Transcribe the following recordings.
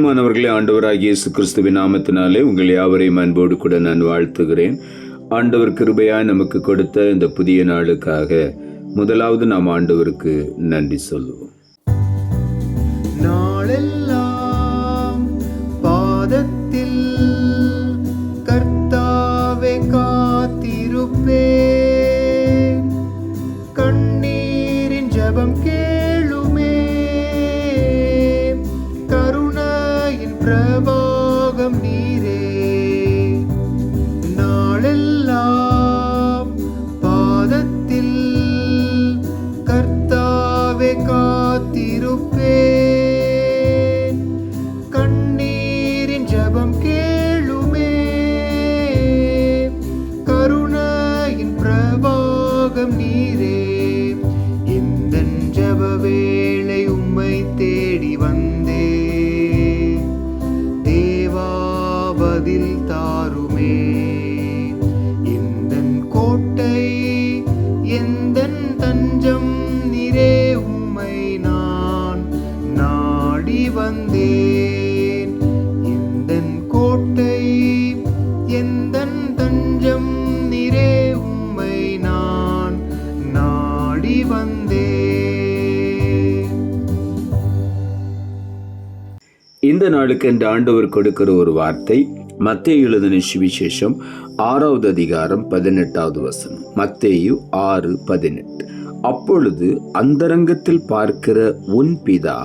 பிரியமானவர்களே, ஆண்டவராகிய இயேசு கிறிஸ்துவின் நாமத்தினாலே உங்கள் யாவரையும் அன்போடு கூட நான் வாழ்த்துகிறேன். ஆண்டவர் கிருபையாய் நமக்கு கொடுத்த இந்த புதிய நாளுக்காக முதலாவது நாம் ஆண்டவருக்கு நன்றி சொல்லுவோம். நாளெல்லாம் பாதத்தில் கர்த்தாவே காத்திருப்பேன், கண்ணீரின் ஜெபம் கேளுமே, கருணையின் பிரவாகம் நீரே. நாளெல்லாம் பாதத்தில் கர்த்தாவே காத்திருப்பேன், கண்ணீரின் ஜெபம் கேளுமே, கருணையின் பிரவாகம் நீரே. எந்தன் ஜெப வேளை உம்மை தேடி வந்தே, தேவா பதில் தாருமே. எந்தன் கோட்டை எந்தன் தஞ்சம் நீரே, உம்மை நான் நாடி வந்தேன். எந்தன் கோட்டை எந்தன் தஞ்சம் நீரே, உம்மை நான் நாடி வந்தேன். இந்த நாளுக்கு என்று ஆண்டவர் கொடுக்கிற ஒரு வார்த்தை மத்தேயு எழுதின சுவிசேஷம் 6வது அதிகாரம் 18வது வசனம். மத்தேயு 6:18. அப்பொழுது அந்தரங்கத்தில் பார்க்கிற உன் பிதா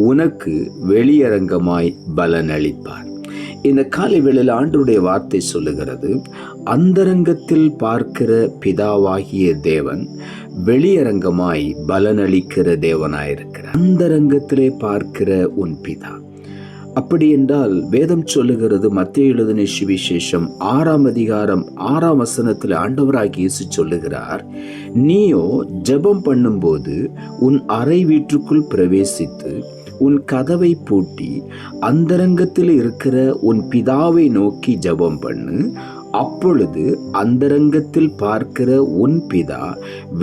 உனக்கு வெளியரங்கமாய் பலனளிப்பார். இந்த காலை வேளையில் ஆண்டவருடைய வார்த்தை சொல்லுகிறது, அந்தரங்கத்தில் பார்க்கிற பிதாவாகிய தேவன் வெளியரங்கமாய் பலனளிக்கிற தேவனாயிருக்கிறார். அந்தரங்கத்திலே பார்க்கிற உன் பிதா. அப்படி என்றால் வேதம் சொல்லுகிறது, மத்தேயு எழுதின சுவிசேஷம் 6ஆம் அதிகாரம் 6ஆம் வசனத்தில் ஆண்டவராகிய இயேசு சொல்லுகிறார், நீயோ ஜெபம் பண்ணும்போது உன் அறை வீட்டுக்குள் பிரவேசித்து உன் கதவை பூட்டி அந்தரங்கத்தில் இருக்கிற உன் பிதாவை நோக்கி ஜெபம் பண்ணு. அப்பொழுது அந்தரங்கத்தில் பார்க்கிற உன் பிதா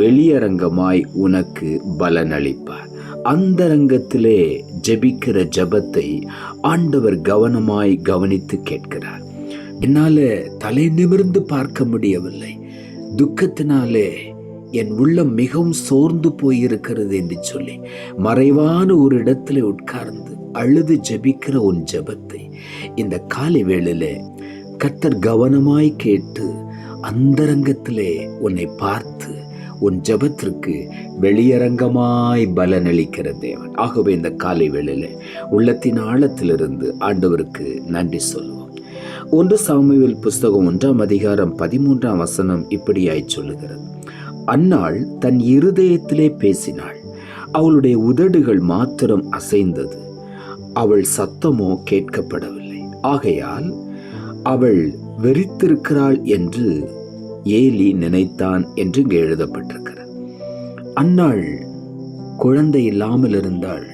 வெளியரங்கமாய் உனக்கு பலனளிப்பார். அந்தரங்கத்திலே ஜெபிக்கிற ஜெபத்தை ஆண்டவர் கவனமாய் கவனித்து கேட்கிறார். என்னால தலை நிமிர்ந்து பார்க்க முடியவில்லை, துக்கத்தினாலே என் உள்ளம் மிகவும் சோர்ந்து போயிருக்கிறது என்று சொல்லி மறைவான ஒரு இடத்துல உட்கார்ந்து அழுது ஜெபிக்கிற உன் ஜெபத்தை இந்த காலை வேளையிலே கர்த்தர் கவனமாய் கேட்டு அந்தரங்கத்திலே உன்னை பார்த்து உன் ஜெபத்திற்கு வெளியரங்கமாய் பலனளிக்கிற தேவன். ஆகவே இந்த காலை வேளையிலே உள்ளத்தின் ஆழத்திலிருந்து ஆண்டவருக்கு நன்றி சொல்லுவோம். 1 சாமுவேல் புஸ்தகம் 1ஆம் அதிகாரம் 13ஆம் வசனம் இப்படியாய் சொல்லுகிறது, அன்னாள் தன் இருதயத்திலே பேசினாள், அவளுடைய உதடுகள் மாத்திரம் அசைந்தது, அவள் சத்தமோ கேட்கப்படவில்லை. ஆகையால் அவள் வெறித்திருக்கிறாள் என்று ஏலி நினைத்தான் என்று இங்கே எழுதப்பட்டிருக்கிறது. அன்னாள் குழந்தை இல்லாமல் இருந்தாள்.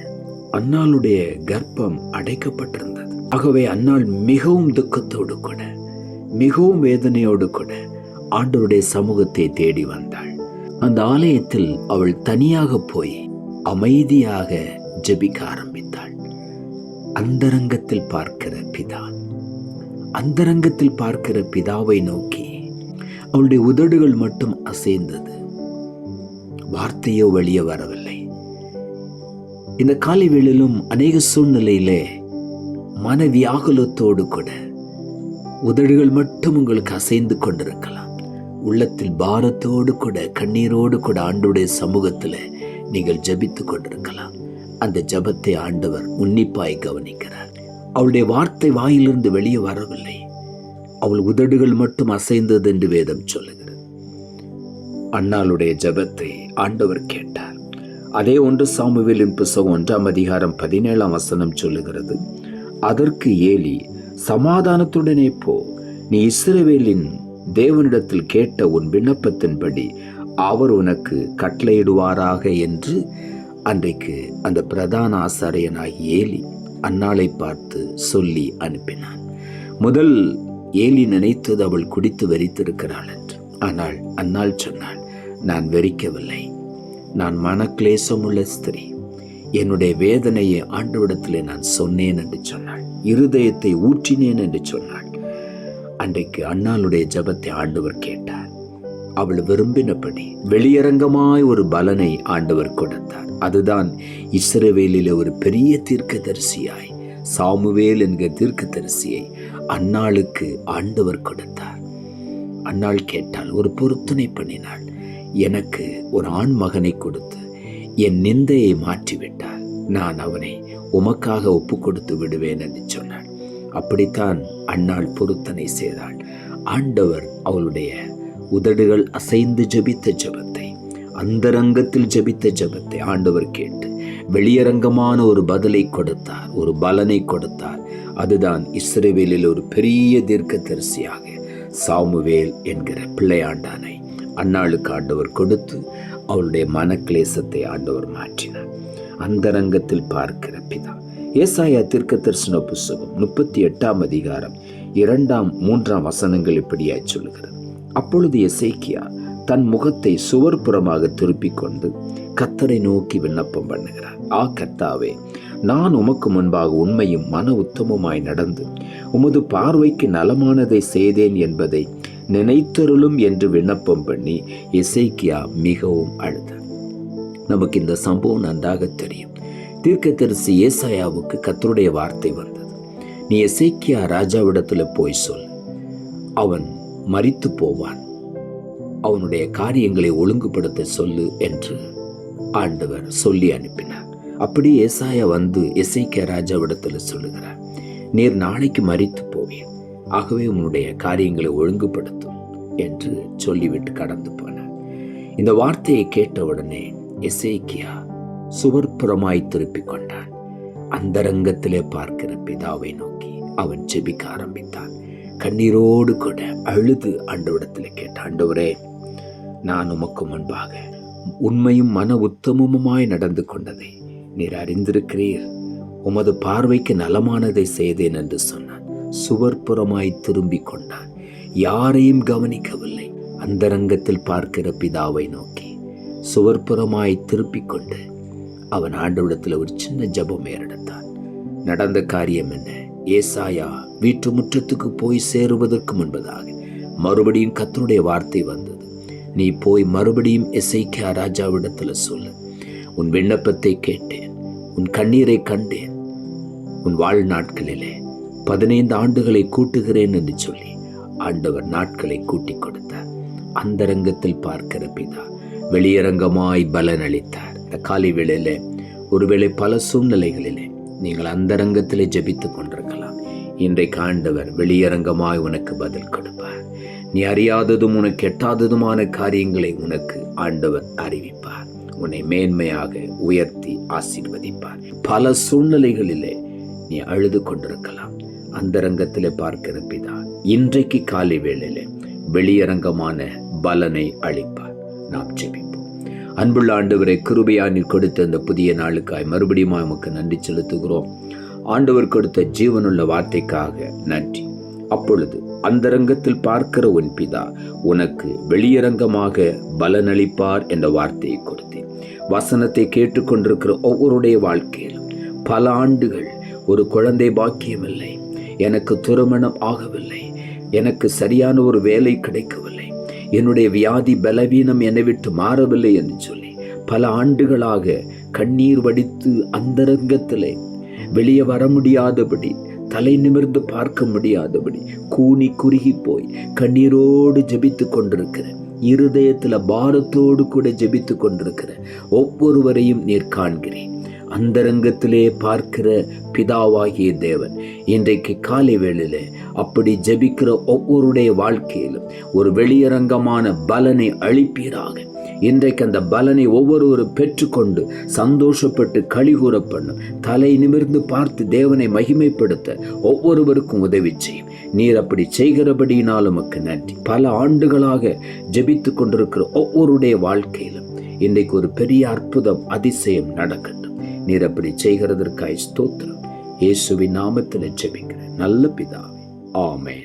அன்னாளுடைய கர்ப்பம் அடைக்கப்பட்டிருந்தது. ஆகவே அன்னாள் மிகவும் துக்கத்தோடு கூட மிகவும் வேதனையோடு கூட ஆண்டவருடைய சமூகத்தை தேடி வந்தாள். அந்த ஆலயத்தில் அவள் தனியாக போய் அமைதியாக ஜெபிக்க ஆரம்பித்தாள். அந்தரங்கத்தில் பார்க்கிற பிதா, அந்தரங்கத்தில் பார்க்கிற பிதாவை நோக்கி அவளுடைய உதடுகள் மட்டும் அசைந்தது, வார்த்தையோ வெளியே வரவில்லை. இந்த காலை வேளையிலும் அநேக சூழ்நிலையிலே மனவியாகுலத்தோடு கூட உதடுகள் மட்டும் உங்களுக்கு அசைந்து கொண்டிருக்கலாம். உள்ளத்தில் பாரத்தோடு கூட கண்ணீரோடு கூட ஆண்டவருடைய சமூகத்தில் நீங்கள் ஜெபித்து கொண்டிருக்கலாம். அந்த ஜெபத்தை ஆண்டவர் உன்னிப்பாய் கவனிக்கிறார். அவளுடைய வார்த்தை வாயிலிருந்து வெளியே வரவில்லை, அவள் உதடுகள் மட்டும் அசைந்தது என்று வேதம் சொல்லுகிறது. அன்னாளுடைய ஜெபத்தை ஆண்டவர் கேட்டார். அதே 1 சாமுவேலின் புஸ்தகம் 1ஆம் அதிகாரம் 17ஆம் வசனம் சொல்லுகிறது, அதற்கு ஏலி, சமாதானத்துடனே போ, நீ இஸ்ரவேலின் தேவனிடத்தில் கேட்ட உன் விண்ணப்பத்தின்படி அவர் உனக்கு கட்டளையிடுவாராக என்று அன்றைக்கு அந்த பிரதான ஆசாரியனாகி ஏலி அன்னாளை பார்த்து சொல்லி அனுப்பினான். முதல் ஏலி நினைத்தது அவள் குடித்து வெறித்திருக்கிறாள் என்று. ஆனால் அன்னாள் சொன்னாள், நான் வெறிக்கவில்லை, நான் மனக்லேசமுள்ள ஸ்திரீ, என்னுடைய வேதனையை ஆண்டவரிடத்திலே நான் சொன்னேன் என்று சொன்னாள். இருதயத்தை ஊற்றினேன் என்று சொன்னாள். அன்றைக்கு அன்னாளுடைய ஜெபத்தை ஆண்டவர் கேட்டார். அவள் விரும்பினபடி வெளியரங்கமாய் ஒரு பலனை ஆண்டவர் கொடுத்தார். அதுதான் இஸ்ரவேலிலே ஒரு பெரிய தீர்க்கதரிசியாய் சாமுவேல் என்கிற தீர்க்கதரிசியை அன்னாளுக்கு ஆண்டவர் கொடுத்தார். அன்னாள் கேட்டால் ஒரு பொருத்தனை பண்ணினாள். எனக்கு ஒரு ஆண் மகனை கொடுத்து என் நிந்தையை மாற்றிவிட்டார், நான் அவனை உமக்காக ஒப்பு கொடுத்து விடுவேன் என்று சொன்னாள். அப்படித்தான் அன்னாள் பொருத்தனை செய்தாள். ஆண்டவர் அவளுடைய உதடுகள் அசைந்து ஜெபித்த ஜெபத்தை, அந்தரங்கத்தில் ஜெபித்த ஜெபத்தை ஆண்டவர் கேட்டு வெளியரங்கமான ஒரு பதிலை கொடுத்தார், ஒரு பலனை கொடுத்தார். அதுதான் இஸ்ரவேலில் ஒரு பெரிய தீர்க்கதரிசியாக சாமுவேல் என்கிற பிள்ளையாண்டானை அன்னாளுக்கு ஆண்டவர் கொடுத்து அவளுடைய மனக்லேசத்தை ஆண்டவர் மாற்றினார். அந்தரங்கத்தில் பார்க்கிற பிதா. ஏசாயா தீர்க்கதரிசன புஸ்தகம் 38 அதிகாரம் 2-3 வசனங்கள் இப்படியாய் சொல்லுகிறது. அப்பொழுது எசேக்கியா தன் முகத்தை சுவர்புறமாக திருப்பிக் கொண்டு கர்த்தரை நோக்கி விண்ணப்பம் பண்ணுகிறார். கர்த்தாவே, நான் உமக்கு முன்பாக உண்மையும் மன உத்தமமாய் நடந்து உமது பார்வைக்கு நலமானதை செய்தேன் என்பதை நினைத்தருளும் என்று விண்ணப்பம் பண்ணி எசேக்கியா மிகவும் அழுதார். நமக்கு இந்த சம்பவம் நன்றாக தெரியும். தீர்க்கதரிசி ஏசாயாவுக்கு கர்த்தருடைய வார்த்தை வந்தது. நீ எசேக்கியா ராஜாவிடத்துல போய் சொல், அவன் மரித்து போவான், அவனுடைய காரியங்களை ஒழுங்குபடுத்த சொல்லு என்று ஆண்டவர் சொல்லி அனுப்பினார். அப்படி ஏசாயா வந்து எசேக்கியா ராஜாவிடத்துல சொல்லுகிறார், நீர் நாளைக்கு மரித்து போவீர், ஆகவே உன்னுடைய காரியங்களை ஒழுங்குபடுத்தும் என்று சொல்லிவிட்டு கடந்து போனார். இந்த வார்த்தையை கேட்டவுடனே எசேக்கியா சுவர்புறமாய் திருப்பிக் கொண்டான். அந்தரங்கத்திலே பார்க்கிற பிதாவை நோக்கி அவன் ஜெபிக்க ஆரம்பித்தான். கண்ணீரோடு கூட அழுது ஆண்டவரிடத்தில் கேட்ட, ஆண்டவரே, நான் உமக்கு முன்பாக உண்மையும் மன உத்தமமுமாய் நடந்து கொண்டதை நீர் அறிந்திருக்கிறீர், உமது பார்வைக்கு நலமானதை செய்தேன் என்று சொன்னான். சுவர்புறமாய் திரும்பிக் கொண்டான். யாரையும் கவனிக்கவில்லை. அந்தரங்கத்தில் பார்க்கிற பிதாவை நோக்கி சுவர்புறமாய் திருப்பிக் கொண்டு அவன் ஆண்டவரிடத்தில் ஒரு சின்ன ஜெபம் ஏறெடுத்தான். நடந்த காரியம் என்ன? ஏசாயா வீட்டு முற்றத்துக்கு போய் சேருவதற்கு முன்பதாக மறுபடியும் கர்த்தருடைய வார்த்தை வந்தது. நீ போய் மறுபடியும் எசேக்கியா ராஜாவிடத்துல சொல்லு, உன் விண்ணப்பத்தை கேட்டேன், உன் கண்ணீரை கண்டேன், உன் வாழ்நாட்களிலே 15 ஆண்டுகளை கூட்டுகிறேன் என்று சொல்லி ஆண்டவர் நாட்களை கூட்டி கொடுத்தார். அந்தரங்கத்தில் பார்க்கிற பிதா வெளியரங்கமாய் பலன் அளித்தார். இந்த காலை வேளையில ஒருவேளை பல சூழ்நிலைகளிலே நீங்கள் அந்தரங்கத்திலே ஜெபித்துக் கொண்டிருக்கலாம். இன்றைக்கு ஆண்டவர் வெளியரங்கமாய் உனக்கு பதில் கொடுப்பார். நீ அறியாததும் உனக்கு எட்டாததுமான காரியங்களை உனக்கு ஆண்டவர் அறிவிப்பார். உன்னை மேன்மையாக உயர்த்தி ஆசீர்வதிப்பார். பல சூழ்நிலைகளிலே நீ அழுது கொண்டிருக்கலாம். அந்தரங்கத்திலே பார்க்கிற பிதா இன்றைக்கு காலை வேளையிலே வெளியரங்கமான பலனை அளிப்பார். நாம் ஜெபிப்போம். அன்புள்ள ஆண்டவரை, கிருபையா நீர் கொடுத்த இந்த புதிய நாளுக்காய் மறுபடியும் உமக்கு நன்றி செலுத்துகிறோம். ஆண்டவர் கொடுத்த ஜீவனுள்ள வார்த்தைக்காக நன்றி. அப்பொழுது அந்தரங்கத்தில் பார்க்கிற உன் பிதா உனக்கு வெளியரங்கமாக பலனளிப்பார் என்ற வார்த்தையை கொடுத்தேன். வசனத்தை கேட்டுக்கொண்டிருக்கிற ஒவ்வொருடைய வாழ்க்கையிலும் பல ஆண்டுகள் ஒரு குழந்தை பாக்கியம் இல்லை, எனக்கு திருமணம் ஆகவில்லை, எனக்கு சரியான ஒரு வேலை கிடைக்கவில்லை, என்னுடைய வியாதி பலவீனம் என்னை விட்டு மாறவில்லை என்று சொல்லி பல ஆண்டுகளாக கண்ணீர் வடித்து அந்தரங்கத்திலே வெளியே வர முடியாதபடி, தலை நிமிர்ந்து பார்க்க முடியாதபடி கூனி குறுகி போய் கண்ணீரோடு ஜெபித்து கொண்டிருக்கிற, இருதயத்தில் பாரத்தோடு கூட ஜெபித்து கொண்டிருக்கிற ஒவ்வொருவரையும் நீர் காண்கிறேன். அந்தரங்கத்திலே பார்க்கிற பிதாவாகிய தேவன் இன்றைக்கு காலை வேளையிலே அப்படி ஜெபிக்கிற ஒவ்வொருடைய வாழ்க்கையிலும் ஒரு வெளியரங்கமான பலனை அளிப்பீராக. இன்றைக்கு அந்த பலனை ஒவ்வொருவரும் பெற்றுக்கொண்டு சந்தோஷப்பட்டு களிகூற பண்ணும். தலை நிமிர்ந்து பார்த்து தேவனை மகிமைப்படுத்த ஒவ்வொருவருக்கும் உதவி செய்யும். நீர் அப்படி செய்கிறபடியினால் உமக்கு நன்றி. பல ஆண்டுகளாக ஜெபித்து கொண்டிருக்கிற ஒவ்வொருடைய வாழ்க்கையிலும் இன்றைக்கு ஒரு பெரிய அற்புதம், அதிசயம் நடக்கட்டும். நீர் அப்படி செய்கிறதற்காய் ஸ்தோத்திரம். இயேசுவின் நாமத்தில் ஜெபிக்கிறேன் நல்ல பிதாவே, ஆமென்.